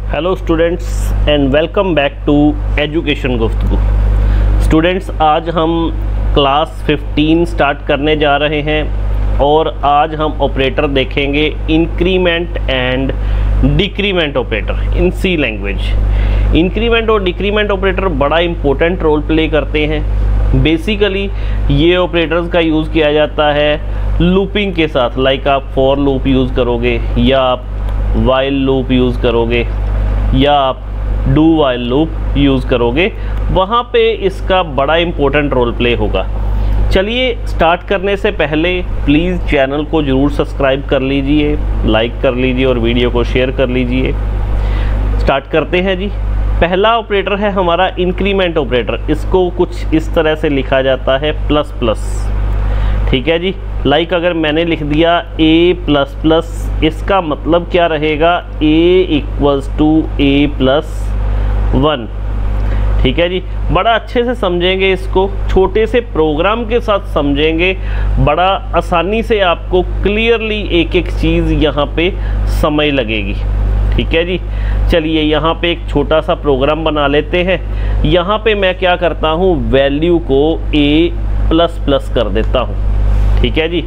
Hello students and welcome back to education Guftagu. Students, आज हम class 15 start करने जा रहे हैं और आज हम ऑपरेटर देखेंगे increment and decrement operator in C language. Increment और डिक्रीमेंट ऑपरेटर बड़ा इंपॉर्टेंट रोल प्ले करते हैं। बेसिकली ये ऑपरेटर्स का यूज़ किया जाता है लूपिंग के साथ, लाइक आप फॉर लूप यूज़ करोगे या आप वाइल लूप यूज़ करोगे या आप डू वाइल लूप यूज़ करोगे, वहाँ पे इसका बड़ा इंपॉर्टेंट रोल प्ले होगा। चलिए स्टार्ट करने से पहले प्लीज़ चैनल को ज़रूर सब्सक्राइब कर लीजिए, लाइक कर लीजिए और वीडियो को शेयर कर लीजिए। स्टार्ट करते हैं जी। पहला ऑपरेटर है हमारा इंक्रीमेंट ऑपरेटर। इसको कुछ इस तरह से लिखा जाता है प्लस प्लस, ठीक है जी। लाइक अगर मैंने लिख दिया a प्लस प्लस, इसका मतलब क्या रहेगा, a equals to a plus 1, ठीक है जी। बड़ा अच्छे से समझेंगे इसको, छोटे से प्रोग्राम के साथ समझेंगे, बड़ा आसानी से आपको क्लियरली एक एक चीज़ यहाँ पे समझ लगेगी, ठीक है जी। चलिए यहाँ पे एक छोटा सा प्रोग्राम बना लेते हैं। यहाँ पे मैं क्या करता हूँ, वैल्यू को a प्लस प्लस कर देता हूँ, ठीक है जी।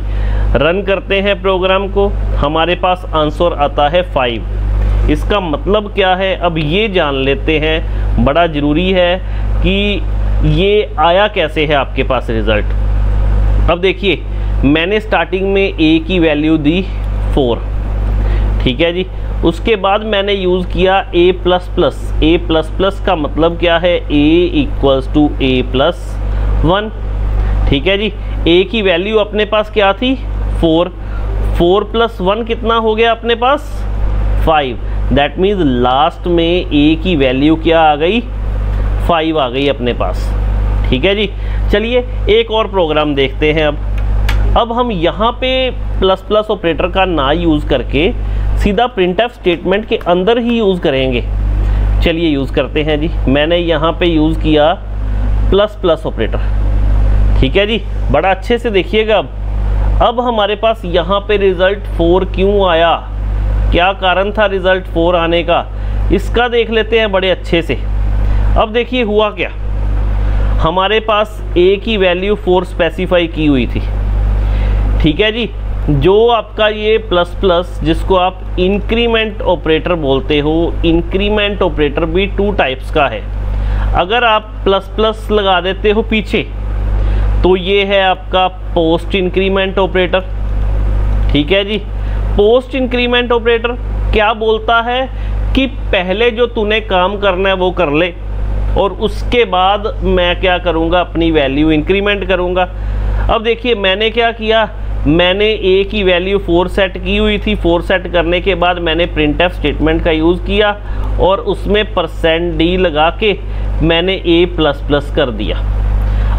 रन करते हैं प्रोग्राम को, हमारे पास आंसर आता है 5। इसका मतलब क्या है, अब ये जान लेते हैं, बड़ा ज़रूरी है कि ये आया कैसे है आपके पास रिज़ल्ट। अब देखिए, मैंने स्टार्टिंग में a की वैल्यू दी 4, ठीक है जी। उसके बाद मैंने यूज़ किया a plus plus. a plus plus का मतलब क्या है, a equals to a plus 1, ठीक है जी। a की वैल्यू अपने पास क्या थी, 4 प्लस 1 कितना हो गया अपने पास, 5। दैट मीन्स लास्ट में a की वैल्यू क्या आ गई, 5 आ गई अपने पास, ठीक है जी। चलिए एक और प्रोग्राम देखते हैं। अब हम यहाँ पे प्लस प्लस ऑपरेटर का ना यूज़ करके सीधा प्रिंटफ स्टेटमेंट के अंदर ही यूज़ करेंगे। चलिए यूज़ करते हैं जी। मैंने यहाँ पे यूज़ किया प्लस प्लस ऑपरेटर, ठीक है जी। बड़ा अच्छे से देखिएगा। अब हमारे पास यहाँ पे रिज़ल्ट 4 क्यों आया, क्या कारण था रिज़ल्ट 4 आने का, इसका देख लेते हैं बड़े अच्छे से। अब देखिए हुआ क्या, हमारे पास a की वैल्यू 4 स्पेसिफाई की हुई थी, ठीक है जी। जो आपका ये प्लस प्लस, जिसको आप इंक्रीमेंट ऑपरेटर बोलते हो, इंक्रीमेंट ऑपरेटर भी 2 टाइप्स का है। अगर आप प्लस प्लस लगा देते हो पीछे तो ये है आपका पोस्ट इंक्रीमेंट ऑपरेटर, ठीक है जी। पोस्ट इंक्रीमेंट ऑपरेटर क्या बोलता है कि पहले जो तूने काम करना है वो कर ले और उसके बाद मैं क्या करूँगा, अपनी वैल्यू इंक्रीमेंट करूँगा। अब देखिए मैंने क्या किया, मैंने a की वैल्यू 4 सेट की हुई थी। 4 सेट करने के बाद मैंने प्रिंटफ स्टेटमेंट का यूज़ किया और उसमें %d लगा के मैंने a प्लस प्लस कर दिया।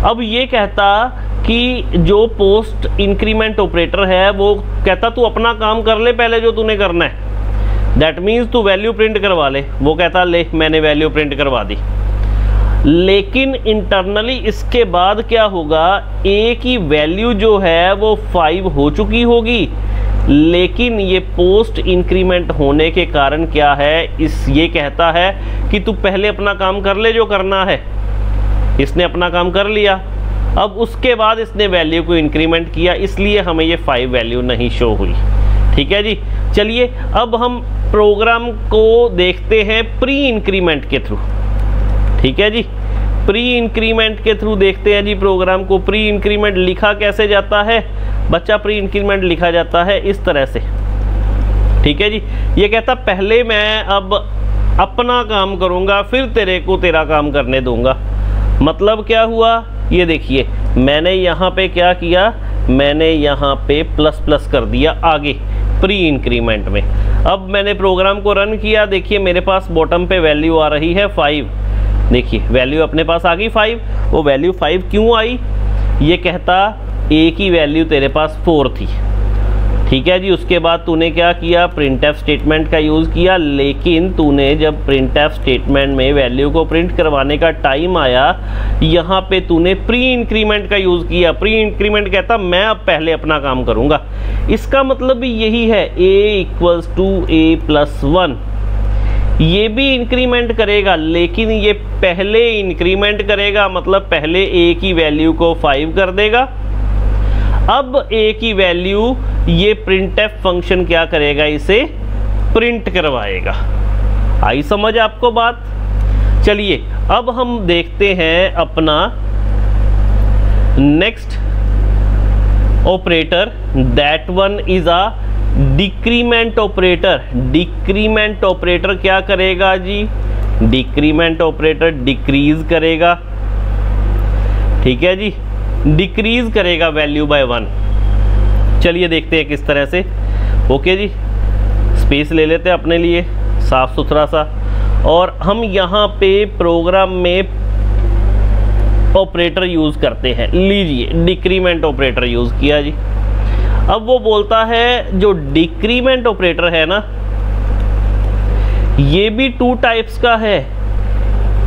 अब ये कहता कि जो पोस्ट इंक्रीमेंट ऑपरेटर है वो कहता तू अपना काम कर ले पहले जो तूने करना है, दैट मीन्स तू वैल्यू प्रिंट करवा ले। वो कहता ले, मैंने वैल्यू प्रिंट करवा दी। लेकिन इंटरनली इसके बाद क्या होगा, a की वैल्यू जो है वो 5 हो चुकी होगी, लेकिन ये पोस्ट इंक्रीमेंट होने के कारण क्या है, ये कहता है कि तू पहले अपना काम कर ले जो करना है। इसने अपना काम कर लिया, अब उसके बाद इसने वैल्यू को इंक्रीमेंट किया, इसलिए हमें ये 5 वैल्यू नहीं शो हुई, ठीक है जी। चलिए अब हम प्रोग्राम को देखते हैं प्री इंक्रीमेंट के थ्रू, ठीक है जी। प्री इंक्रीमेंट के थ्रू देखते हैं जी प्रोग्राम को। प्री इंक्रीमेंट लिखा कैसे जाता है बच्चा, प्री इंक्रीमेंट लिखा जाता है इस तरह से, ठीक है जी। ये कहता पहले मैं अब अपना काम करूँगा फिर तेरे को तेरा काम करने दूंगा। मतलब क्या हुआ, ये देखिए मैंने यहाँ पे क्या किया, मैंने यहाँ पे प्लस प्लस कर दिया आगे प्री इंक्रीमेंट में। अब मैंने प्रोग्राम को रन किया, देखिए मेरे पास बॉटम पे वैल्यू आ रही है 5। देखिए वैल्यू अपने पास आ गई 5। वो वैल्यू 5 क्यों आई, ये कहता a की वैल्यू तेरे पास 4 थी, ठीक है जी। उसके बाद तूने क्या किया, प्रिंटफ स्टेटमेंट का यूज़ किया, लेकिन तूने जब प्रिंटफ स्टेटमेंट में वैल्यू को प्रिंट करवाने का टाइम आया, यहाँ पे तूने प्री इंक्रीमेंट का यूज़ किया। प्री इंक्रीमेंट कहता मैं अब पहले अपना काम करूँगा। इसका मतलब भी यही है, a equals to a plus 1। ये भी इंक्रीमेंट करेगा, लेकिन ये पहले इंक्रीमेंट करेगा, मतलब पहले a की वैल्यू को 5 कर देगा। अब a की वैल्यू ये printf फंक्शन क्या करेगा, इसे प्रिंट करवाएगा। आई समझ आपको बात? चलिए अब हम देखते हैं अपना next operator, that one is a decrement operator. Decrement operator क्या करेगा जी? डिक्रीमेंट ऑपरेटर डिक्रीज करेगा, ठीक है जी, डिक्रीज करेगा वैल्यू बाय 1। चलिए देखते हैं किस तरह से। ओके जी, स्पेस ले लेते हैं अपने लिए साफ सुथरा सा, और हम यहाँ पे प्रोग्राम में ऑपरेटर यूज करते हैं। लीजिए डिक्रीमेंट ऑपरेटर यूज किया जी। अब वो बोलता है जो डिक्रीमेंट ऑपरेटर है ना, ये भी 2 टाइप्स का है।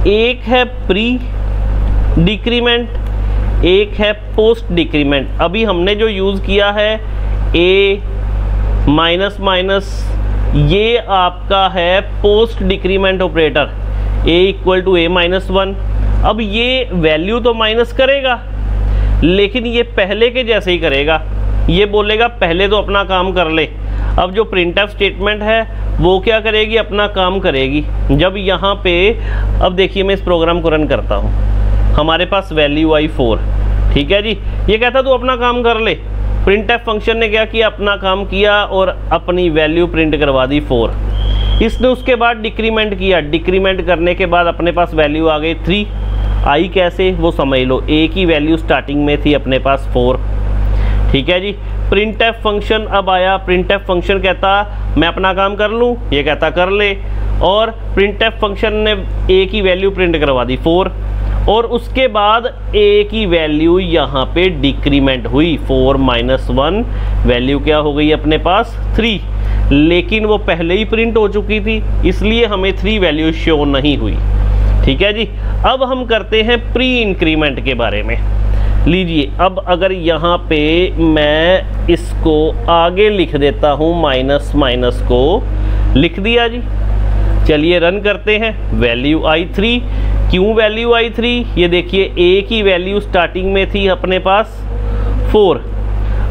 एक है प्री डिक्रीमेंट, एक है पोस्ट डिक्रीमेंट। अभी हमने जो यूज किया है a माइनस माइनस, ये आपका है post decrement operator, a equal to a minus 1। अब ये वैल्यू तो माइनस करेगा, लेकिन ये पहले के जैसे ही करेगा। ये बोलेगा पहले तो अपना काम कर ले। अब जो प्रिंटफ स्टेटमेंट है वो क्या करेगी, अपना काम करेगी। जब यहाँ पे, अब देखिए मैं इस प्रोग्राम को रन करता हूँ, हमारे पास वैल्यू आई 4, ठीक है जी। ये कहता तू अपना काम कर ले। प्रिंटफ फंक्शन ने क्या किया, अपना काम किया और अपनी वैल्यू प्रिंट करवा दी 4। इसने उसके बाद डिक्रीमेंट किया, डिक्रीमेंट करने के बाद अपने पास वैल्यू आ गई 3। आई कैसे, वो समझ लो, a की वैल्यू स्टार्टिंग में थी अपने पास 4, ठीक है जी। प्रिंटफ फंक्शन अब आया, प्रिंटफ फंक्शन कहता मैं अपना काम कर लूँ, ये कहता कर ले, और प्रिंटफ फंक्शन ने a की वैल्यू प्रिंट करवा दी 4, और उसके बाद a की वैल्यू यहाँ पे डिक्रीमेंट हुई, 4 माइनस 1 वैल्यू क्या हो गई अपने पास 3, लेकिन वो पहले ही प्रिंट हो चुकी थी, इसलिए हमें 3 वैल्यू शो नहीं हुई, ठीक है जी। अब हम करते हैं प्री इंक्रीमेंट के बारे में। लीजिए अब अगर यहाँ पे मैं इसको आगे लिख देता हूँ, माइनस माइनस को लिख दिया जी। चलिए रन करते हैं। वैल्यू आई 3, क्यों वैल्यू आई 3? ये देखिए a की वैल्यू स्टार्टिंग में थी अपने पास 4।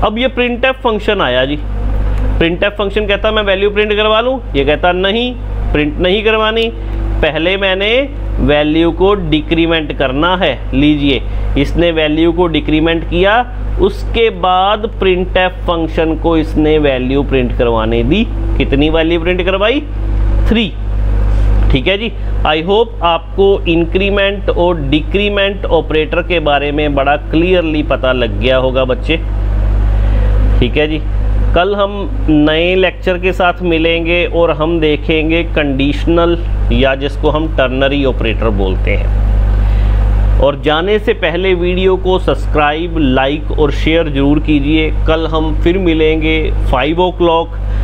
अब ये प्रिंटफ फंक्शन आया जी। प्रिंटफ फंक्शन कहता मैं वैल्यू प्रिंट करवा लूँ, ये कहता नहीं, प्रिंट नहीं करवानी, पहले मैंने वैल्यू को डिक्रीमेंट करना है। लीजिए इसने वैल्यू को डिक्रीमेंट किया, उसके बाद प्रिंटफ फंक्शन को इसने वैल्यू प्रिंट करवाने दी। कितनी वैल्यू प्रिंट करवाई? 3, ठीक है जी। आई होप आपको इंक्रीमेंट और डिक्रीमेंट ऑपरेटर के बारे में बड़ा क्लियरली पता लग गया होगा बच्चे, ठीक है जी। कल हम नए लेक्चर के साथ मिलेंगे और हम देखेंगे कंडीशनल, या जिसको हम टर्नरी ऑपरेटर बोलते हैं। और जाने से पहले वीडियो को सब्सक्राइब, लाइक और शेयर ज़रूर कीजिए। कल हम फिर मिलेंगे 5 o'clock